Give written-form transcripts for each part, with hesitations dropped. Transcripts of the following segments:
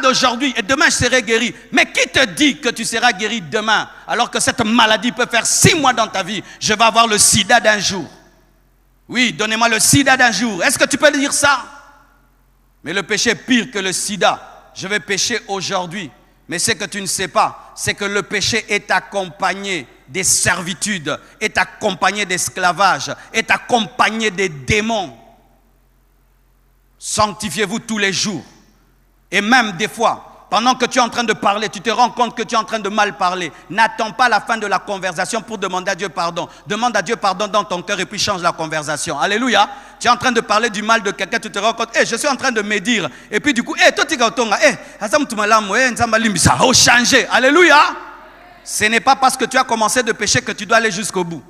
aujourd'hui et demain je serai guéri. Mais qui te dit que tu seras guéri demain alors que cette maladie peut faire 6 mois dans ta vie? Je vais avoir le sida d'un jour. Oui, donnez-moi le sida d'un jour. Est-ce que tu peux dire ça? Mais le péché est pire que le sida. Je vais pécher aujourd'hui. Mais ce que tu ne sais pas, c'est que le péché est accompagné des servitudes, est accompagné d'esclavage, est accompagné des démons. Sanctifiez-vous tous les jours. Et même des fois, pendant que tu es en train de parler, tu te rends compte que tu es en train de mal parler. N'attends pas la fin de la conversation pour demander à Dieu pardon. Demande à Dieu pardon dans ton cœur et puis change la conversation. Alléluia. Tu es en train de parler du mal de quelqu'un, tu te rends compte, je suis en train de médire. Et puis du coup, toi tu as changé. Alléluia. Ce n'est pas parce que tu as commencé de pécher que tu dois aller jusqu'au bout.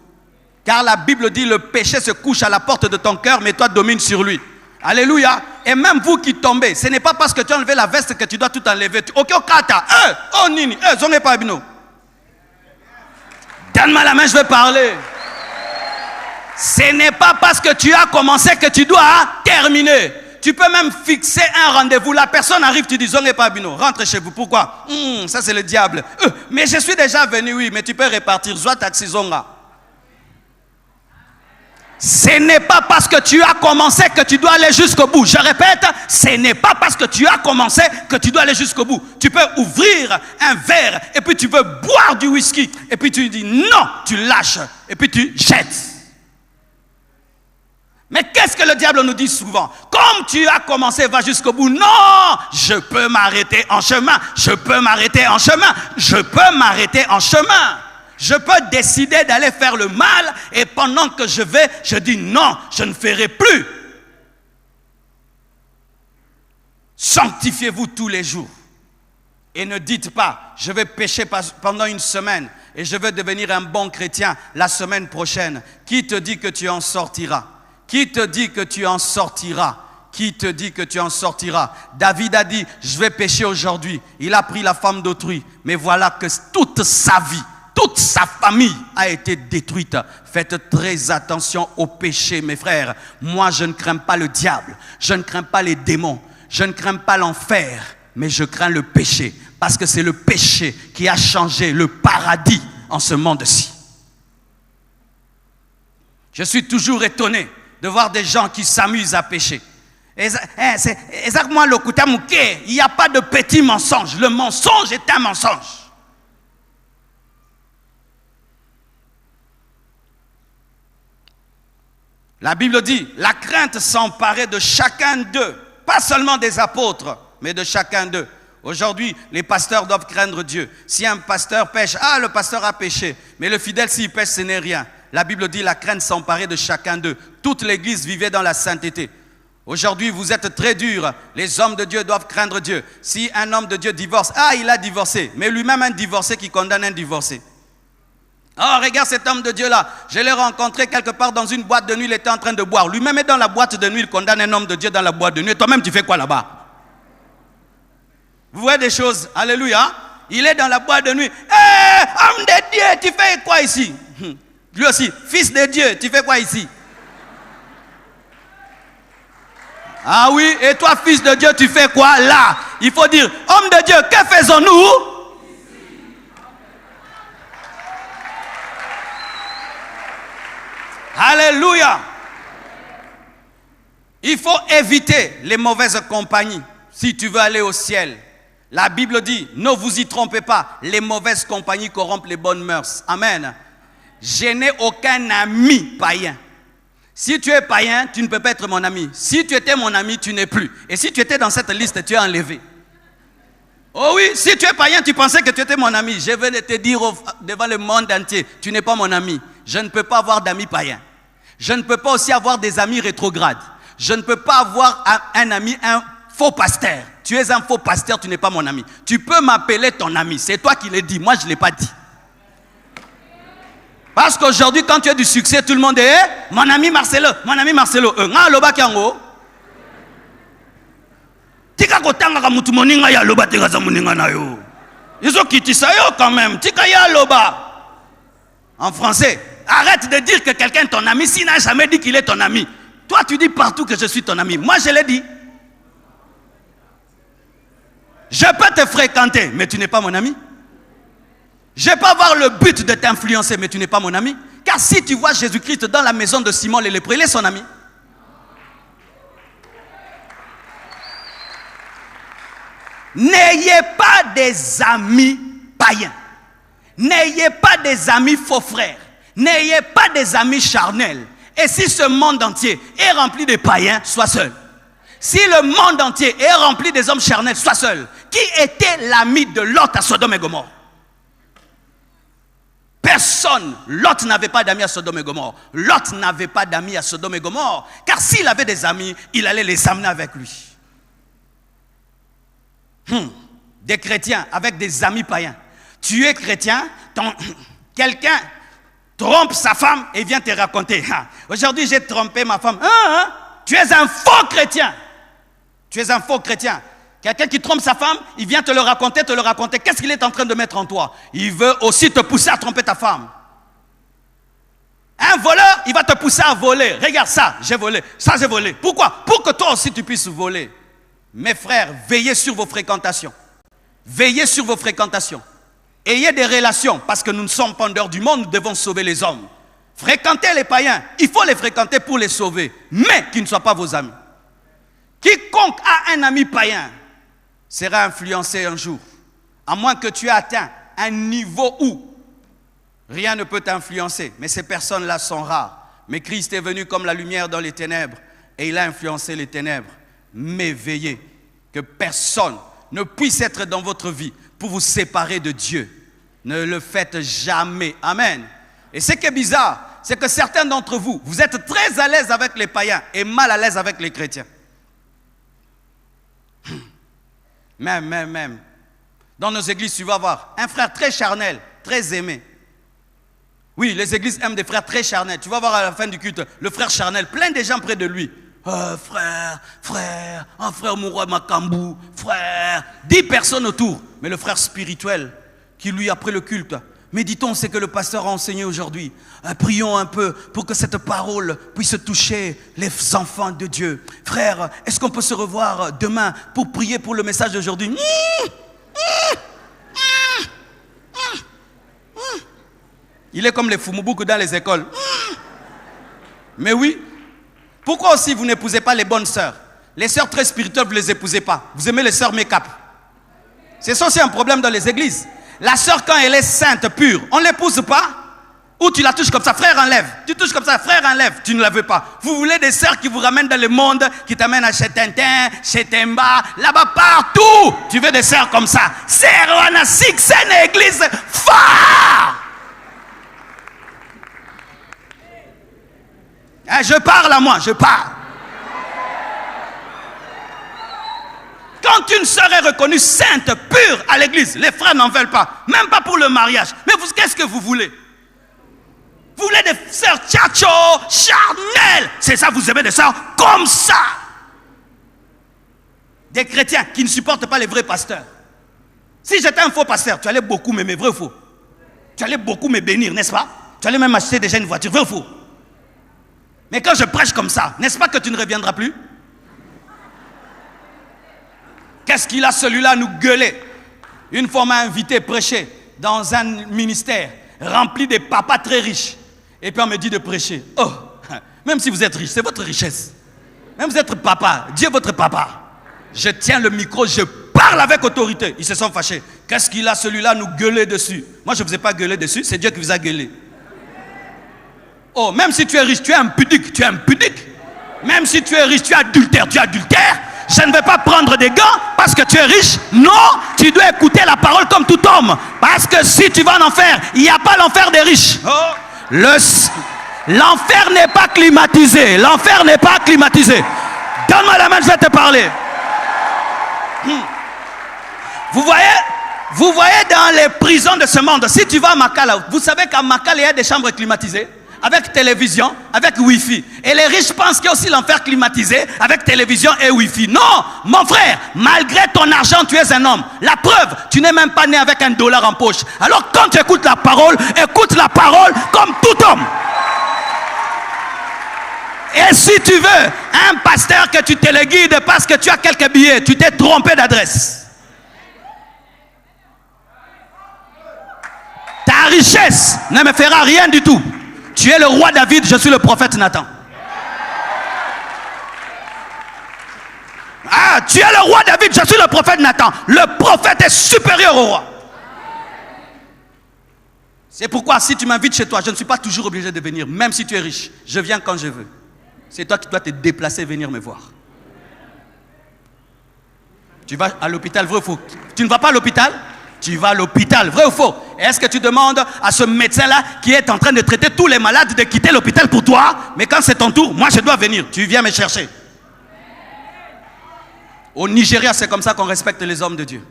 Car la Bible dit le péché se couche à la porte de ton cœur, mais toi domine sur lui. Alléluia. Et même vous qui tombez, ce n'est pas parce que tu as enlevé la veste que tu dois tout enlever. Ok, kata. Oh nini. Zonge pas bino. Donne-moi la main, je vais parler. Ce n'est pas parce que tu as commencé que tu dois terminer. Tu peux même fixer un rendez-vous. La personne arrive, tu dis Zonge pas bino. Rentre chez vous. Pourquoi? Ça c'est le diable. Mais je suis déjà venu, oui. Mais tu peux répartir. Soit taxi zonga. Ce n'est pas parce que tu as commencé que tu dois aller jusqu'au bout. Je répète, ce n'est pas parce que tu as commencé que tu dois aller jusqu'au bout. Tu peux ouvrir un verre et puis tu veux boire du whisky. Et puis tu dis non, tu lâches et puis tu jettes. Mais qu'est-ce que le diable nous dit souvent? Comme tu as commencé, va jusqu'au bout. Non, je peux m'arrêter en chemin. Je peux m'arrêter en chemin. Je peux m'arrêter en chemin. Je peux décider d'aller faire le mal et pendant que je vais, je dis non, je ne ferai plus. Sanctifiez-vous tous les jours. Et ne dites pas, je vais pécher pendant une semaine et je vais devenir un bon chrétien la semaine prochaine. Qui te dit que tu en sortiras? Qui te dit que tu en sortiras? Qui te dit que tu en sortiras? David a dit, je vais pécher aujourd'hui. Il a pris la femme d'autrui. Mais voilà que toute sa vie, toute sa famille a été détruite. Faites très attention au péché, mes frères. Moi, je ne crains pas le diable. Je ne crains pas les démons. Je ne crains pas l'enfer. Mais je crains le péché. Parce que c'est le péché qui a changé le paradis en ce monde-ci. Je suis toujours étonné de voir des gens qui s'amusent à pécher. C'est exactement le koutamouké. Il n'y a pas de petit mensonge. Le mensonge est un mensonge. La Bible dit, la crainte s'emparait de chacun d'eux, pas seulement des apôtres, mais de chacun d'eux. Aujourd'hui, les pasteurs doivent craindre Dieu. Si un pasteur pêche, le pasteur a péché, mais le fidèle s'il pêche, ce n'est rien. La Bible dit, la crainte s'emparait de chacun d'eux. Toute l'église vivait dans la sainteté. Aujourd'hui, vous êtes très durs. Les hommes de Dieu doivent craindre Dieu. Si un homme de Dieu divorce, il a divorcé, mais lui-même un divorcé qui condamne un divorcé. Oh, regarde cet homme de Dieu-là. Je l'ai rencontré quelque part dans une boîte de nuit. Il était en train de boire. Lui-même est dans la boîte de nuit. Il condamne un homme de Dieu dans la boîte de nuit. Et toi-même, tu fais quoi là-bas? Vous voyez des choses? Alléluia. Il est dans la boîte de nuit. Homme de Dieu, tu fais quoi ici? Lui aussi, fils de Dieu, tu fais quoi ici? Ah oui, et toi, fils de Dieu, tu fais quoi là? Il faut dire, homme de Dieu, que faisons-nous? Alléluia. Il faut éviter les mauvaises compagnies si tu veux aller au ciel. La Bible dit, ne vous y trompez pas, les mauvaises compagnies corrompent les bonnes mœurs. Amen. Je n'ai aucun ami païen. Si tu es païen, tu ne peux pas être mon ami. Si tu étais mon ami, tu n'es plus. Et si tu étais dans cette liste, tu es enlevé. Oh oui, si tu es païen, tu pensais que tu étais mon ami. Je vais te dire devant le monde entier, tu n'es pas mon ami. Je ne peux pas avoir d'amis païens. Je ne peux pas aussi avoir des amis rétrogrades. Je ne peux pas avoir un ami, un faux pasteur. Tu es un faux pasteur, tu n'es pas mon ami. Tu peux m'appeler ton ami. C'est toi qui l'as dit, moi je ne l'ai pas dit. Parce qu'aujourd'hui, quand tu as du succès, tout le monde est mon ami Marcelo, mon ami Marcelo. Tika kotanga ka mutu moninga ya loba tika za moninga na yo. Ils ont quitté ça yo quand même. Tika ya loba. En français, arrête de dire que quelqu'un est ton ami s'il n'a jamais dit qu'il est ton ami. Toi tu dis partout que je suis ton ami. Moi je l'ai dit. Je peux te fréquenter, mais tu n'es pas mon ami. Je peux avoir le but de t'influencer, mais tu n'es pas mon ami. Car si tu vois Jésus-Christ dans la maison de Simon le lépreux, il est son ami. N'ayez pas des amis païens. N'ayez pas des amis faux frères. N'ayez pas des amis charnels. Et si ce monde entier est rempli de païens, sois seul. Si le monde entier est rempli des hommes charnels, sois seul. Qui était l'ami de Lot à Sodome et Gomorrhe? Personne. Lot n'avait pas d'amis à Sodome et Gomorrhe. Lot n'avait pas d'amis à Sodome et Gomorrhe. Car s'il avait des amis, il allait les amener avec lui. Des chrétiens avec des amis païens. Tu es chrétien, quelqu'un trompe sa femme et vient te raconter. Aujourd'hui, j'ai trompé ma femme. Tu es un faux chrétien. Tu es un faux chrétien. Quelqu'un qui trompe sa femme, il vient te le raconter. Qu'est-ce qu'il est en train de mettre en toi? Il veut aussi te pousser à tromper ta femme. Un voleur, il va te pousser à voler. Regarde ça, j'ai volé. Ça, j'ai volé. Pourquoi? Pour que toi aussi tu puisses voler. Mes frères, veillez sur vos fréquentations. Veillez sur vos fréquentations. Ayez des relations, parce que nous ne sommes pas en dehors du monde, nous devons sauver les hommes. Fréquentez les païens, il faut les fréquenter pour les sauver, mais qu'ils ne soient pas vos amis. Quiconque a un ami païen sera influencé un jour, à moins que tu aies atteint un niveau où rien ne peut t'influencer. Mais ces personnes-là sont rares. Mais Christ est venu comme la lumière dans les ténèbres, et il a influencé les ténèbres. Mais veillez que personne ne puisse être dans votre vie pour vous séparer de Dieu. Ne le faites jamais. Amen. Et ce qui est bizarre, c'est que certains d'entre vous, vous êtes très à l'aise avec les païens et mal à l'aise avec les chrétiens. Même. Dans nos églises, tu vas voir un frère très charnel, très aimé. Oui, les églises aiment des frères très charnels. Tu vas voir à la fin du culte, le frère charnel, plein de gens près de lui. Frère Moura Makambou, frère, 10 personnes autour. Mais le frère spirituel qui lui, après le culte, méditons ce que le pasteur a enseigné aujourd'hui. Prions un peu pour que cette parole puisse toucher les enfants de Dieu. Frère, est-ce qu'on peut se revoir demain pour prier pour le message d'aujourd'hui? Il est comme les Fumubuku dans les écoles. Mais oui. Pourquoi aussi vous n'épousez pas les bonnes sœurs? Les sœurs très spirituelles, vous ne les épousez pas. Vous aimez les sœurs make-up. C'est ça aussi un problème dans les églises. La sœur, quand elle est sainte, pure, on ne l'épouse pas. Ou tu la touches comme ça, frère enlève. Tu touches comme ça, frère enlève. Tu ne la veux pas. Vous voulez des sœurs qui vous ramènent dans le monde, qui t'amènent à chez Tintin, chez Temba, là-bas partout. Tu veux des sœurs comme ça. Sœur, on a 6 une église phare. Je parle à moi, je parle. Quand une sœur est reconnue sainte, pure à l'église, les frères n'en veulent pas. Même pas pour le mariage. Mais vous, qu'est-ce que vous voulez? Vous voulez des sœurs tchacho, charnelles. C'est ça, vous aimez des sœurs comme ça. Des chrétiens qui ne supportent pas les vrais pasteurs. Si j'étais un faux pasteur, tu allais beaucoup m'aimer, vrai ou faux? Tu allais beaucoup me bénir, n'est-ce pas? Tu allais même acheter déjà une voiture, vrai ou faux? Mais quand je prêche comme ça, n'est-ce pas que tu ne reviendras plus? Qu'est-ce qu'il a celui-là à nous gueuler? Une fois, on m'a invité prêcher dans un ministère rempli de papas très riches. Et puis on me dit de prêcher. Oh, même si vous êtes riche, c'est votre richesse. Même si vous êtes papa, Dieu est votre papa. Je tiens le micro, je parle avec autorité. Ils se sont fâchés. Qu'est-ce qu'il a celui-là à nous gueuler dessus? Moi, je ne vous ai pas gueulé dessus, c'est Dieu qui vous a gueulé. Oh, même si tu es riche, tu es impudique, tu es impudique. Même si tu es riche, tu es adultère, tu es adultère. Je ne vais pas prendre des gants parce que tu es riche. Non, tu dois écouter la parole comme tout homme. Parce que si tu vas en enfer, il n'y a pas l'enfer des riches. L'enfer n'est pas climatisé. L'enfer n'est pas climatisé. Donne-moi la main, je vais te parler. Vous voyez dans les prisons de ce monde, si tu vas à Makala, vous savez qu'à Makala, il y a des chambres climatisées, avec télévision, avec Wi-Fi. Et les riches pensent qu'il y a aussi l'enfer climatisé, avec télévision et Wi-Fi. Non, mon frère, malgré ton argent, tu es un homme. La preuve, tu n'es même pas né avec $1 en poche. Alors quand tu écoutes la parole comme tout homme. Et si tu veux un pasteur que tu téléguides parce que tu as quelques billets, tu t'es trompé d'adresse. Ta richesse ne me fera rien du tout. Tu es le roi David, je suis le prophète Nathan. Ah, tu es le roi David, je suis le prophète Nathan. Le prophète est supérieur au roi. C'est pourquoi si tu m'invites chez toi, je ne suis pas toujours obligé de venir, même si tu es riche. Je viens quand je veux. C'est toi qui dois te déplacer et venir me voir. Tu vas à l'hôpital, vrai ou faux? Tu ne vas pas à l'hôpital? Tu vas à l'hôpital, vrai ou faux? Est-ce que tu demandes à ce médecin-là qui est en train de traiter tous les malades de quitter l'hôpital pour toi? Mais quand c'est ton tour, moi je dois venir. Tu viens me chercher. Au Nigeria, c'est comme ça qu'on respecte les hommes de Dieu.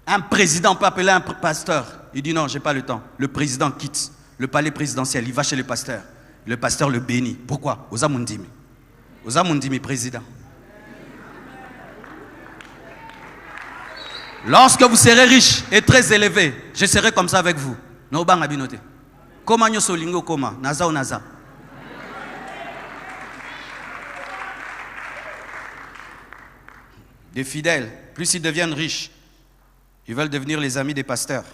Un président peut appeler un pasteur. Il dit non, je n'ai pas le temps. Le président quitte le palais présidentiel. Il va chez le pasteur. Le pasteur le bénit. Pourquoi? Ozamundimi. Ozamundimi, président. Lorsque vous serez riche et très élevé, je serai comme ça avec vous. Naobang abinote. Koma nyoso lingo koma. Naza ou naza. Des fidèles, plus ils deviennent riches, ils veulent devenir les amis des pasteurs,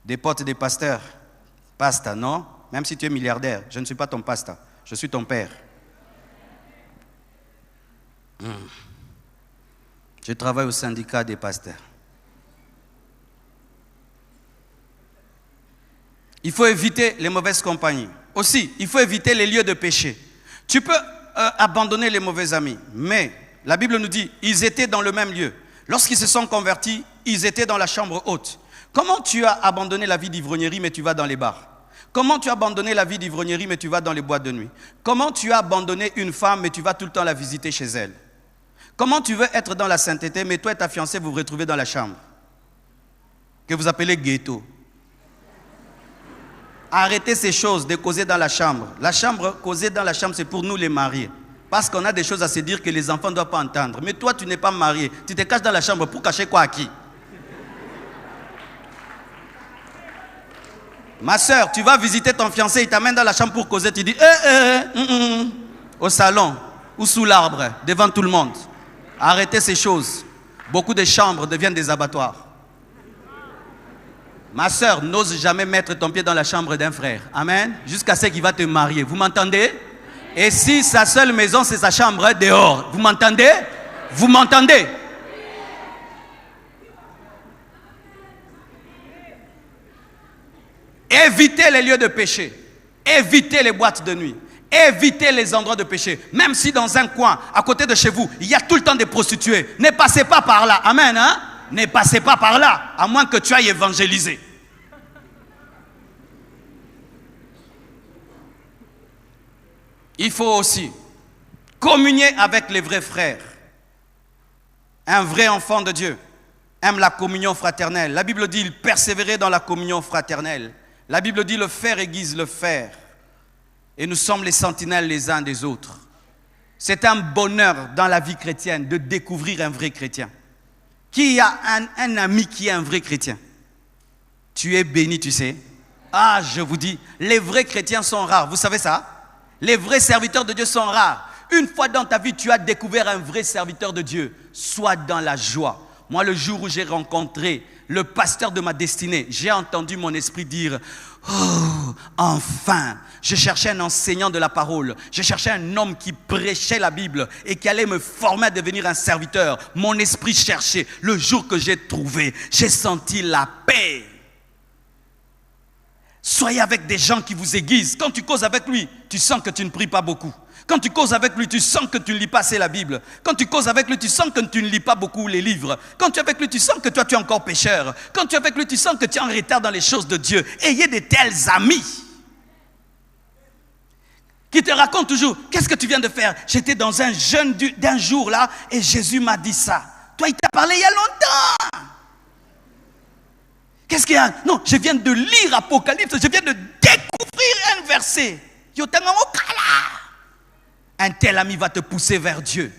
des potes des pasteurs. Pasta, non? Même si tu es milliardaire, je ne suis pas ton pasta, je suis ton père. Je travaille au syndicat des pasteurs. Il faut éviter les mauvaises compagnies. Aussi, il faut éviter les lieux de péché. Tu peux abandonner les mauvais amis, mais la Bible nous dit, ils étaient dans le même lieu. Lorsqu'ils se sont convertis, ils étaient dans la chambre haute. Comment tu as abandonné la vie d'ivrognerie, mais tu vas dans les bars? Comment tu as abandonné la vie d'ivrognerie, mais tu vas dans les boîtes de nuit? Comment tu as abandonné une femme, mais tu vas tout le temps la visiter chez elle? Comment tu veux être dans la sainteté, mais toi et ta fiancée, vous vous retrouvez dans la chambre? Que vous appelez ghetto. Arrêtez ces choses de causer dans la chambre. La chambre, causer dans la chambre, c'est pour nous les mariés. Parce qu'on a des choses à se dire que les enfants ne doivent pas entendre. Mais toi, tu n'es pas marié. Tu te caches dans la chambre pour cacher quoi à qui? Ma soeur, tu vas visiter ton fiancé, il t'amène dans la chambre pour causer. Tu dis, au salon ou sous l'arbre, devant tout le monde. Arrêtez ces choses. Beaucoup de chambres deviennent des abattoirs. Ma soeur, n'ose jamais mettre ton pied dans la chambre d'un frère. Amen. Jusqu'à ce qu'il va te marier. Vous m'entendez? Et si sa seule maison, c'est sa chambre dehors. Vous m'entendez? Vous m'entendez? Évitez les lieux de péché. Évitez les boîtes de nuit. Évitez les endroits de péché. Même si dans un coin, à côté de chez vous, il y a tout le temps des prostituées. Ne passez pas par là. Amen. Hein? Ne passez pas par là, à moins que tu ailles évangéliser. Il faut aussi communier avec les vrais frères. Un vrai enfant de Dieu aime la communion fraternelle. La Bible dit, il persévérait dans la communion fraternelle. La Bible dit, le fer aiguise le fer. Et nous sommes les sentinelles les uns des autres. C'est un bonheur dans la vie chrétienne de découvrir un vrai chrétien. Qui a un ami qui est un vrai chrétien? Tu es béni, tu sais. Ah, je vous dis, les vrais chrétiens sont rares. Vous savez ça? Les vrais serviteurs de Dieu sont rares. Une fois dans ta vie, tu as découvert un vrai serviteur de Dieu. Sois dans la joie. Moi, le jour où j'ai rencontré le pasteur de ma destinée, j'ai entendu mon esprit dire, oh, enfin, je cherchais un enseignant de la parole. Je cherchais un homme qui prêchait la Bible et qui allait me former à devenir un serviteur. Mon esprit cherchait. Le jour que j'ai trouvé, j'ai senti la paix. Soyez avec des gens qui vous aiguisent. Quand tu causes avec lui, tu sens que tu ne pries pas beaucoup. Quand tu causes avec lui, tu sens que tu ne lis pas assez la Bible. Quand tu causes avec lui, tu sens que tu ne lis pas beaucoup les livres. Quand tu es avec lui, tu sens que toi, tu es encore pécheur. Quand tu es avec lui, tu sens que tu es en retard dans les choses de Dieu. Ayez de tels amis qui te racontent toujours, qu'est-ce que tu viens de faire? J'étais dans un jeûne d'un jour là et Jésus m'a dit ça. Toi, il t'a parlé il y a longtemps. Qu'est-ce qu'il y a? Non, je viens de lire Apocalypse, je viens de découvrir un verset. Un tel ami va te pousser vers Dieu,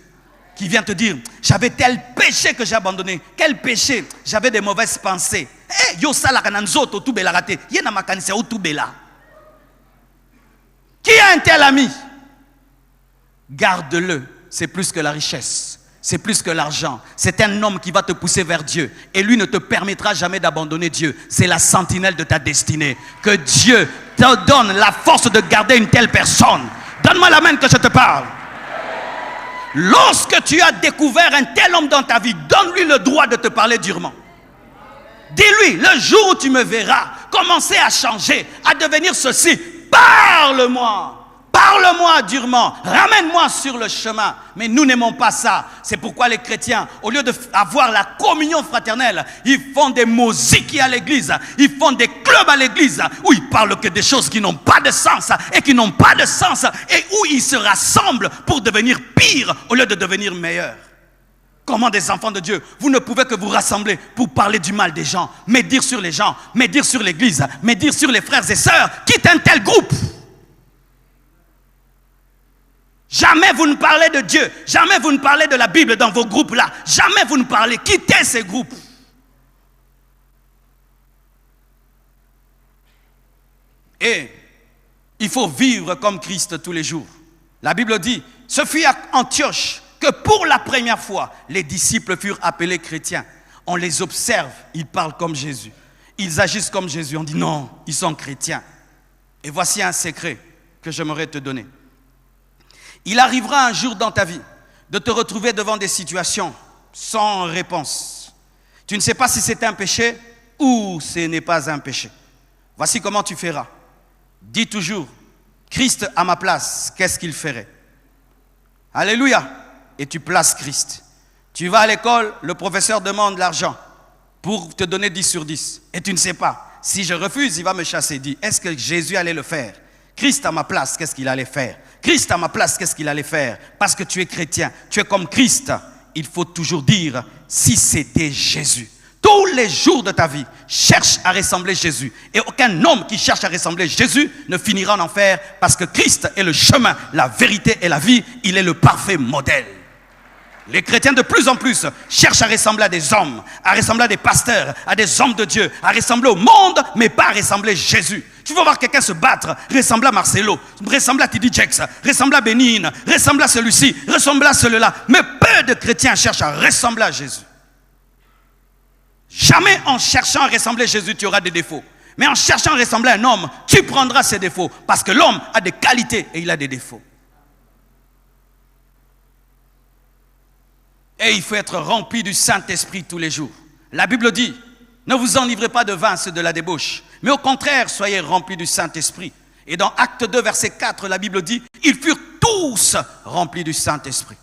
qui vient te dire, j'avais tel péché que j'ai abandonné. Quel péché? J'avais des mauvaises pensées. Qui a un tel ami? Garde-le, c'est plus que la richesse. c'est plus que l'argent. C'est un homme qui va te pousser vers Dieu. Et lui ne te permettra jamais d'abandonner Dieu. C'est la sentinelle de ta destinée. Que Dieu te donne la force de garder une telle personne. Donne-moi la main que je te parle. Lorsque tu as découvert un tel homme dans ta vie, donne-lui le droit de te parler durement. Dis-lui, le jour où tu me verras commencer à changer, à devenir ceci, parle-moi. Parle-moi durement, ramène-moi sur le chemin. Mais nous n'aimons pas ça. C'est pourquoi les chrétiens, au lieu d'avoir la communion fraternelle, ils font des mosiques à l'église, ils font des clubs à l'église, où ils parlent que des choses qui n'ont pas de sens, et qui n'ont pas de sens, et où ils se rassemblent pour devenir pire, au lieu de devenir meilleurs. Comment des enfants de Dieu, vous ne pouvez que vous rassembler pour parler du mal des gens, médire sur les gens, médire sur l'église, médire sur les frères et sœurs. Quitte un tel groupe. Jamais vous ne parlez de Dieu, jamais vous ne parlez de la Bible dans vos groupes-là. Jamais vous ne parlez. Quittez ces groupes. Et il faut vivre comme Christ tous les jours. La Bible dit, ce fut à Antioche que pour la première fois, les disciples furent appelés chrétiens. On les observe, ils parlent comme Jésus. Ils agissent comme Jésus. On dit non, ils sont chrétiens. Et voici un secret que j'aimerais te donner. Il arrivera un jour dans ta vie de te retrouver devant des situations sans réponse. Tu ne sais pas si c'est un péché ou ce n'est pas un péché. Voici comment tu feras. Dis toujours, Christ à ma place, qu'est-ce qu'il ferait? Alléluia. Et tu places Christ. Tu vas à l'école, le professeur demande l'argent pour te donner 10 sur 10. Et tu ne sais pas. Si je refuse, il va me chasser. Dis, est-ce que Jésus allait le faire? Christ à ma place, qu'est-ce qu'il allait faire? Christ à ma place, qu'est-ce qu'il allait faire? Parce que tu es chrétien, tu es comme Christ. Il faut toujours dire, si c'était Jésus. Tous les jours de ta vie, cherche à ressembler Jésus. Et aucun homme qui cherche à ressembler Jésus ne finira en enfer, parce que Christ est le chemin, la vérité et la vie. Il est le parfait modèle. Les chrétiens de plus en plus cherchent à ressembler à des hommes, à ressembler à des pasteurs, à des hommes de Dieu, à ressembler au monde, mais pas à ressembler à Jésus. Tu vas voir quelqu'un se battre, ressembler à Marcelo, ressembler à T.D. Jakes, ressembler à Bénigne, ressembler à celui-ci, ressembler à celui-là. Mais peu de chrétiens cherchent à ressembler à Jésus. Jamais en cherchant à ressembler à Jésus, tu auras des défauts. Mais en cherchant à ressembler à un homme, tu prendras ses défauts. Parce que l'homme a des qualités et il a des défauts. Et il faut être rempli du Saint-Esprit tous les jours. La Bible dit, ne vous enivrez pas de vin, c'est de la débauche. Mais au contraire, soyez remplis du Saint-Esprit. Et dans Acte 2, verset 4, la Bible dit, ils furent tous remplis du Saint-Esprit.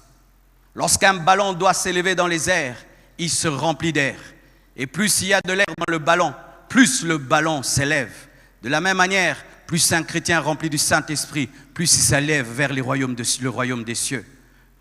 Lorsqu'un ballon doit s'élever dans les airs, il se remplit d'air. Et plus il y a de l'air dans le ballon, plus le ballon s'élève. De la même manière, plus un chrétien rempli du Saint-Esprit, plus il s'élève vers le royaume des cieux.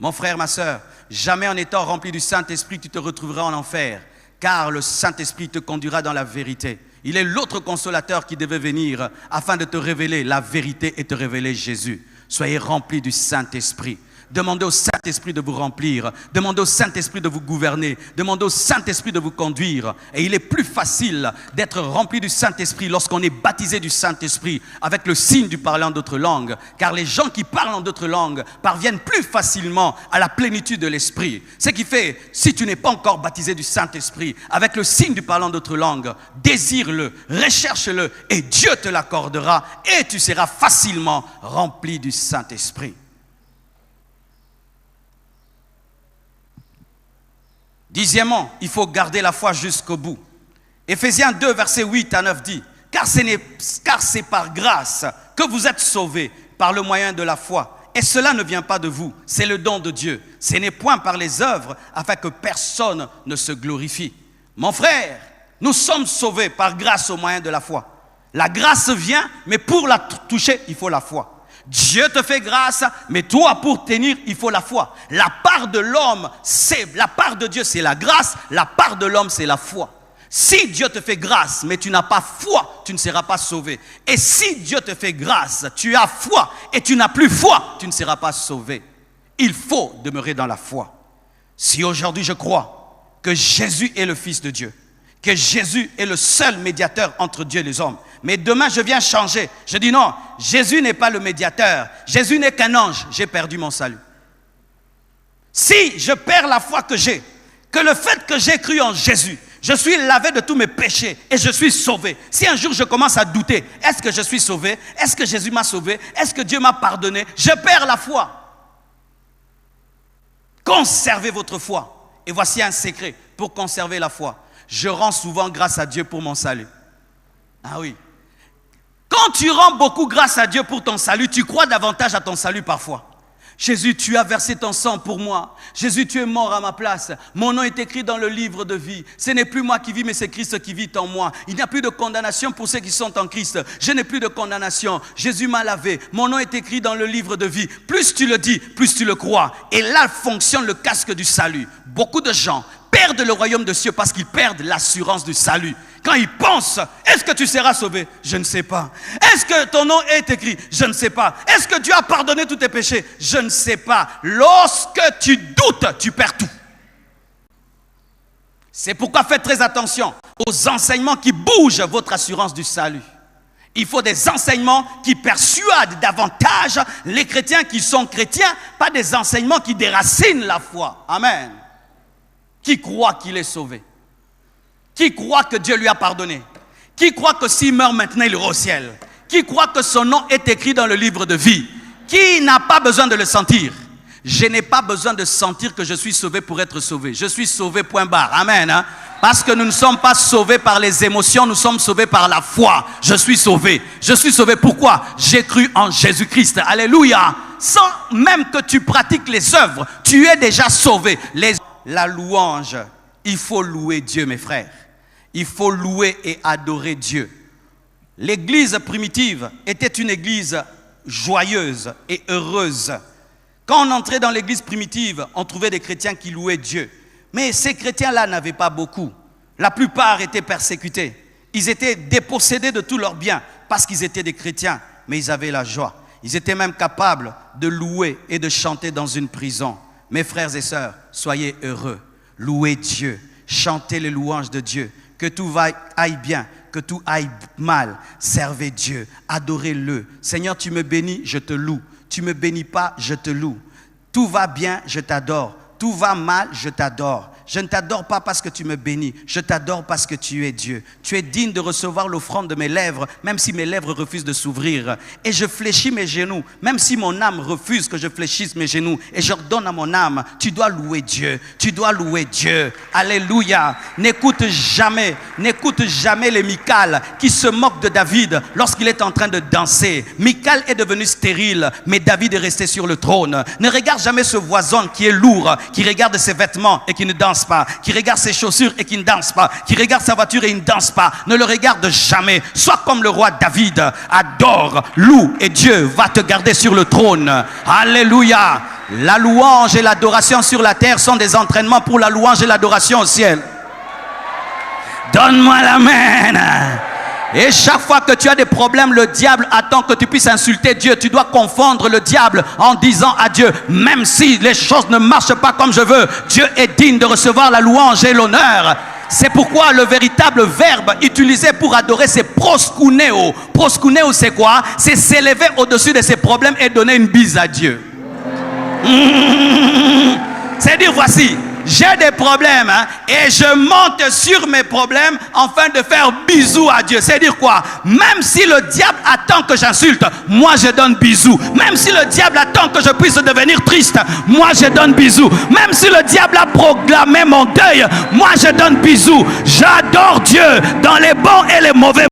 Mon frère, ma soeur, jamais en étant rempli du Saint-Esprit, tu te retrouveras en enfer, car le Saint-Esprit te conduira dans la vérité. Il est l'autre consolateur qui devait venir afin de te révéler la vérité et te révéler Jésus. Soyez remplis du Saint-Esprit. Demandez au Saint-Esprit de vous remplir. Demandez au Saint-Esprit de vous gouverner. Demandez au Saint-Esprit de vous conduire. Et il est plus facile d'être rempli du Saint-Esprit lorsqu'on est baptisé du Saint-Esprit avec le signe du parler en d'autres langues. Car les gens qui parlent en d'autres langues parviennent plus facilement à la plénitude de l'Esprit. Ce qui fait, si tu n'es pas encore baptisé du Saint-Esprit avec le signe du parler en d'autres langues, désire-le, recherche-le et Dieu te l'accordera et tu seras facilement rempli du Saint-Esprit. Dixièmement, il faut garder la foi jusqu'au bout. Éphésiens 2, versets 8 à 9 dit, car c'est par grâce que vous êtes sauvés par le moyen de la foi. Et cela ne vient pas de vous, c'est le don de Dieu. Ce n'est point par les œuvres afin que personne ne se glorifie. Mon frère, nous sommes sauvés par grâce au moyen de la foi. La grâce vient, mais pour la toucher, il faut la foi. Dieu te fait grâce, mais toi, pour tenir, il faut la foi. La part de l'homme, la part de Dieu, c'est la grâce. La part de l'homme, c'est la foi. Si Dieu te fait grâce, mais tu n'as pas foi, tu ne seras pas sauvé. Et si Dieu te fait grâce, tu as foi, et tu n'as plus foi, tu ne seras pas sauvé. Il faut demeurer dans la foi. Si aujourd'hui je crois que Jésus est le Fils de Dieu, que Jésus est le seul médiateur entre Dieu et les hommes, mais demain je viens changer, je dis non, Jésus n'est pas le médiateur, Jésus n'est qu'un ange, j'ai perdu mon salut. Si je perds la foi que j'ai, que le fait que j'ai cru en Jésus, je suis lavé de tous mes péchés et je suis sauvé. Si un jour je commence à douter, est-ce que je suis sauvé? Est-ce que Jésus m'a sauvé? Est-ce que Dieu m'a pardonné? Je perds la foi. Conservez votre foi. Et voici un secret pour conserver la foi. Je rends souvent grâce à Dieu pour mon salut. Ah oui. Quand tu rends beaucoup grâce à Dieu pour ton salut, tu crois davantage à ton salut parfois. Jésus, tu as versé ton sang pour moi. Jésus, tu es mort à ma place. Mon nom est écrit dans le livre de vie. Ce n'est plus moi qui vis, mais c'est Christ qui vit en moi. Il n'y a plus de condamnation pour ceux qui sont en Christ. Je n'ai plus de condamnation. Jésus m'a lavé. Mon nom est écrit dans le livre de vie. Plus tu le dis, plus tu le crois. Et là fonctionne le casque du salut. Beaucoup de gens perdent le royaume de Dieu parce qu'ils perdent l'assurance du salut. Quand ils pensent, est-ce que tu seras sauvé? Je ne sais pas. Est-ce que ton nom est écrit? Je ne sais pas. Est-ce que Dieu a pardonné tous tes péchés? Je ne sais pas. Lorsque tu doutes, tu perds tout. C'est pourquoi faites très attention aux enseignements qui bougent votre assurance du salut. Il faut des enseignements qui persuadent davantage les chrétiens qui sont chrétiens, pas des enseignements qui déracinent la foi. Amen. Qui croit qu'il est sauvé? Qui croit que Dieu lui a pardonné? Qui croit que s'il meurt maintenant, il ira au ciel? Qui croit que son nom est écrit dans le livre de vie? Qui n'a pas besoin de le sentir? Je n'ai pas besoin de sentir que je suis sauvé pour être sauvé. Je suis sauvé, point barre. Amen. Hein? Parce que nous ne sommes pas sauvés par les émotions, nous sommes sauvés par la foi. Je suis sauvé. Je suis sauvé pourquoi? J'ai cru en Jésus-Christ. Alléluia. Sans même que tu pratiques les œuvres, tu es déjà sauvé. La louange, il faut louer Dieu, mes frères. Il faut louer et adorer Dieu. L'église primitive était une église joyeuse et heureuse. Quand on entrait dans l'église primitive, on trouvait des chrétiens qui louaient Dieu. Mais ces chrétiens-là n'avaient pas beaucoup. La plupart étaient persécutés. Ils étaient dépossédés de tous leurs biens parce qu'ils étaient des chrétiens, mais ils avaient la joie. Ils étaient même capables de louer et de chanter dans une prison. Mes frères et sœurs, soyez heureux. Louez Dieu. Chantez les louanges de Dieu. Que tout aille bien, que tout aille mal. Servez Dieu, adorez-le. Seigneur, tu me bénis, je te loue. Tu me bénis pas, je te loue. Tout va bien, je t'adore. Tout va mal, je t'adore. Je ne t'adore pas parce que tu me bénis. Je t'adore parce que tu es Dieu. Tu es digne de recevoir l'offrande de mes lèvres, même si mes lèvres refusent de s'ouvrir. Et je fléchis mes genoux, même si mon âme refuse que je fléchisse mes genoux. Et j'ordonne à mon âme, tu dois louer Dieu. Tu dois louer Dieu. Alléluia. N'écoute jamais les Michal qui se moquent de David lorsqu'il est en train de danser. Michal est devenu stérile, mais David est resté sur le trône. Ne regarde jamais ce voisin qui est lourd, qui regarde ses vêtements et qui ne danse pas, qui regarde ses chaussures et qui ne danse pas, qui regarde sa voiture et il ne danse pas. Ne le regarde jamais. Sois comme le roi David. Adore, loue et Dieu va te garder sur le trône. Alléluia. La louange et l'adoration sur la terre sont des entraînements pour la louange et l'adoration au ciel. Donne-moi la main. Et chaque fois que tu as des problèmes, le diable attend que tu puisses insulter Dieu. Tu dois confondre le diable en disant à Dieu, même si les choses ne marchent pas comme je veux, Dieu est digne de recevoir la louange et l'honneur. C'est pourquoi le véritable verbe utilisé pour adorer, c'est proskuneo. Proskuneo, c'est quoi? C'est s'élever au-dessus de ses problèmes et donner une bise à Dieu. C'est dire, voici, j'ai des problèmes et je monte sur mes problèmes afin de faire bisous à Dieu. C'est dire quoi? Même si le diable attend que j'insulte, moi je donne bisous. Même si le diable attend que je puisse devenir triste, moi je donne bisous. Même si le diable a proclamé mon deuil, moi je donne bisous. J'adore Dieu dans les bons et les mauvais